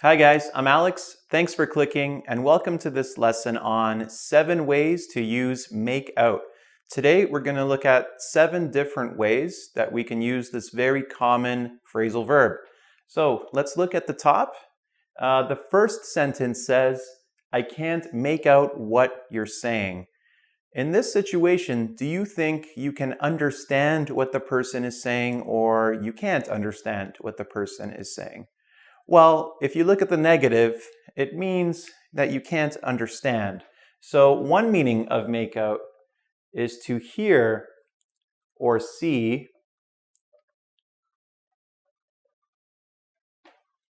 Hi guys, I'm Alex. Thanks for clicking and welcome to this lesson on 7 ways to use make out. Today we're going to look at 7 different ways that we can use this very common phrasal verb. So let's look at the top. The first sentence says, I can't make out what you're saying. In this situation, do you think you can understand what the person is saying or you can't understand what the person is saying? Well, if you look at the negative, it means that you can't understand. So one meaning of make out is to hear or see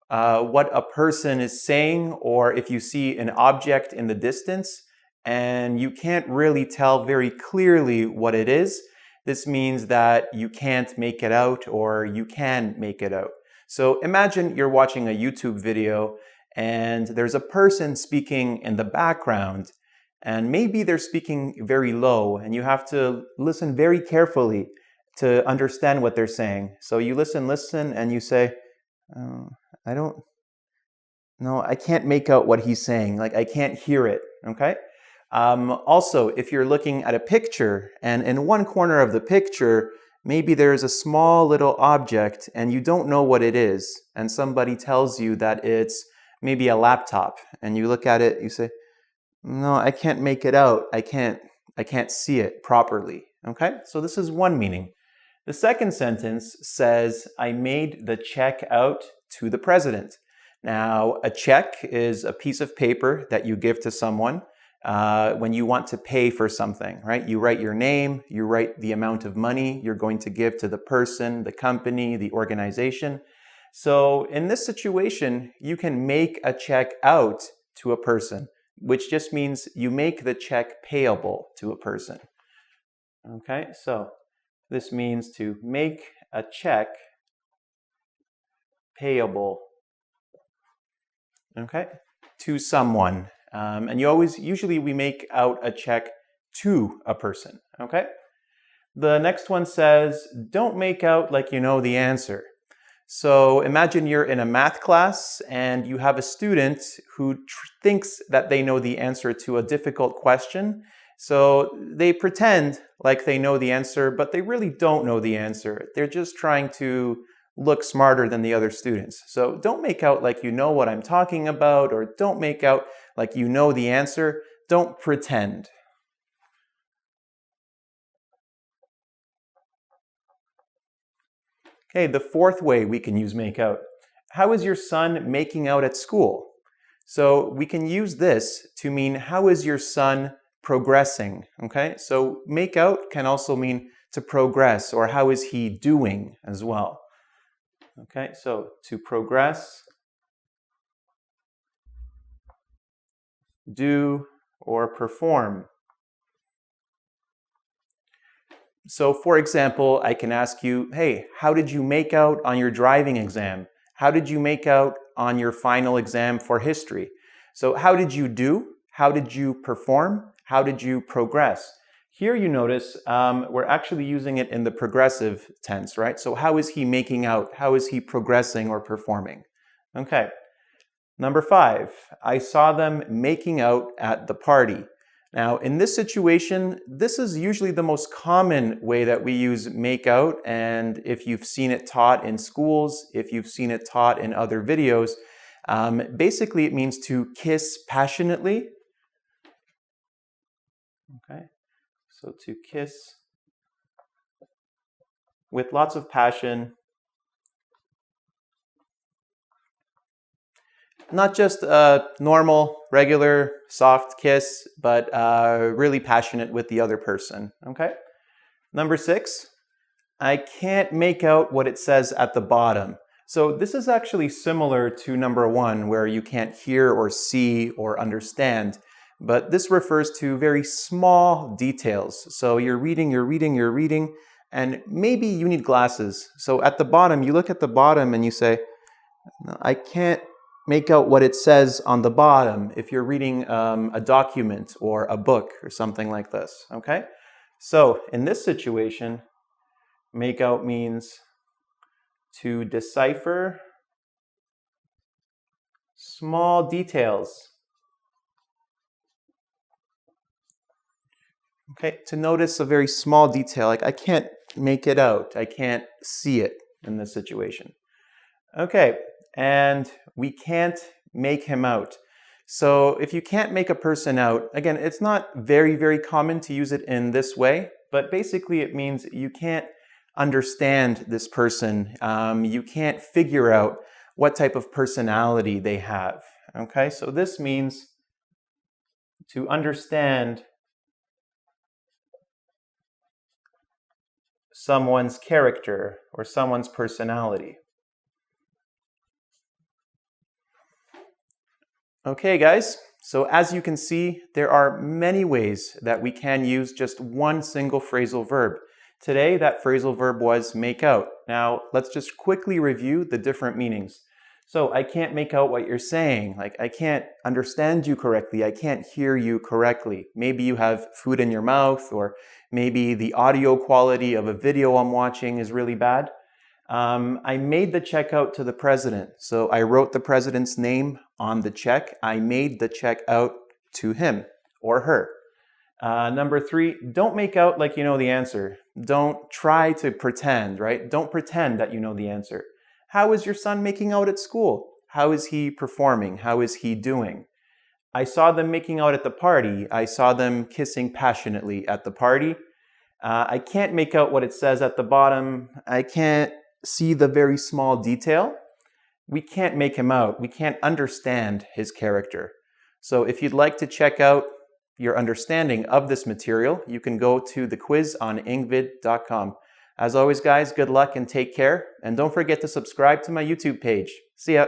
what a person is saying, or if you see an object in the distance and you can't really tell very clearly what it is, this means that you can't make it out or you can make it out. So imagine you're watching a YouTube video and there's a person speaking in the background and maybe they're speaking very low and you have to listen very carefully to understand what they're saying. So you listen and you say, I can't make out what he's saying. Like, I can't hear it, okay? Also, if you're looking at a picture and in one corner of the picture, maybe there's a small little object and you don't know what it is, and somebody tells you that it's maybe a laptop, and you look at it, you say, no, I can't make it out. I can't see it properly, okay? So this is one meaning. The second sentence says, I made the check out to the president. Now, a check is a piece of paper that you give to someone when you want to pay for something, right? You write your name, you write the amount of money you're going to give to the person, the company, the organization. So in this situation, you can make a check out to a person, which just means you make the check payable to a person. Okay, so this means to make a check payable, okay, to someone. And usually we make out a check to a person, okay? The next one says, don't make out like you know the answer. So imagine you're in a math class and you have a student who thinks that they know the answer to a difficult question. So they pretend like they know the answer, but they really don't know the answer. They're just trying to look smarter than the other students. So don't make out like you know what I'm talking about, or don't make out like you know the answer. Don't pretend. Okay, the fourth way we can use make out. How is your son making out at school? So we can use this to mean how is your son progressing, okay? So make out can also mean to progress, or how is he doing as well. Okay, so to progress, do, or perform. So for example, I can ask you, hey, how did you make out on your driving exam? How did you make out on your final exam for history? So how did you do? How did you perform? How did you progress? Here you notice we're actually using it in the progressive tense, right? So how is he making out? How is he progressing or performing? Okay. Number 5, I saw them making out at the party. Now, in this situation, this is usually the most common way that we use make out, and if you've seen it taught in schools, if you've seen it taught in other videos, basically it means to kiss passionately. Okay, so to kiss with lots of passion. Not just a normal, regular, soft kiss, but really passionate with the other person, okay? Number 6, I can't make out what it says at the bottom. So this is actually similar to number 1, where you can't hear or see or understand, but this refers to very small details. So you're reading, and maybe you need glasses. So at the bottom, you look at the bottom and you say, no, I can't make out what it says on the bottom if you're reading a document or a book or something like this, okay? So in this situation, make out means to decipher small details. Okay, to notice a very small detail, like I can't make it out, I can't see it in this situation. Okay, and we can't make him out. So if you can't make a person out, again, it's not very, very common to use it in this way, but basically it means you can't understand this person. You can't figure out what type of personality they have. Okay, so this means to understand someone's character or someone's personality. Okay, guys, so as you can see, there are many ways that we can use just one single phrasal verb. Today, that phrasal verb was make out. Now, let's just quickly review the different meanings. So, I can't make out what you're saying. Like, I can't understand you correctly. I can't hear you correctly. Maybe you have food in your mouth, or maybe the audio quality of a video I'm watching is really bad. I made the check out to the president. So I wrote the president's name on the check. I made the check out to him or her. Number 3, don't make out like you know the answer. Don't try to pretend, right? Don't pretend that you know the answer. How is your son making out at school? How is he performing? How is he doing? I saw them making out at the party. I saw them kissing passionately at the party. I can't make out what it says at the bottom. I can't see the very small detail. We can't make him out. We can't understand his character. So if you'd like to check out your understanding of this material, you can go to the quiz on ingvid.com. As always, guys, good luck and take care. And don't forget to subscribe to my YouTube page. See ya.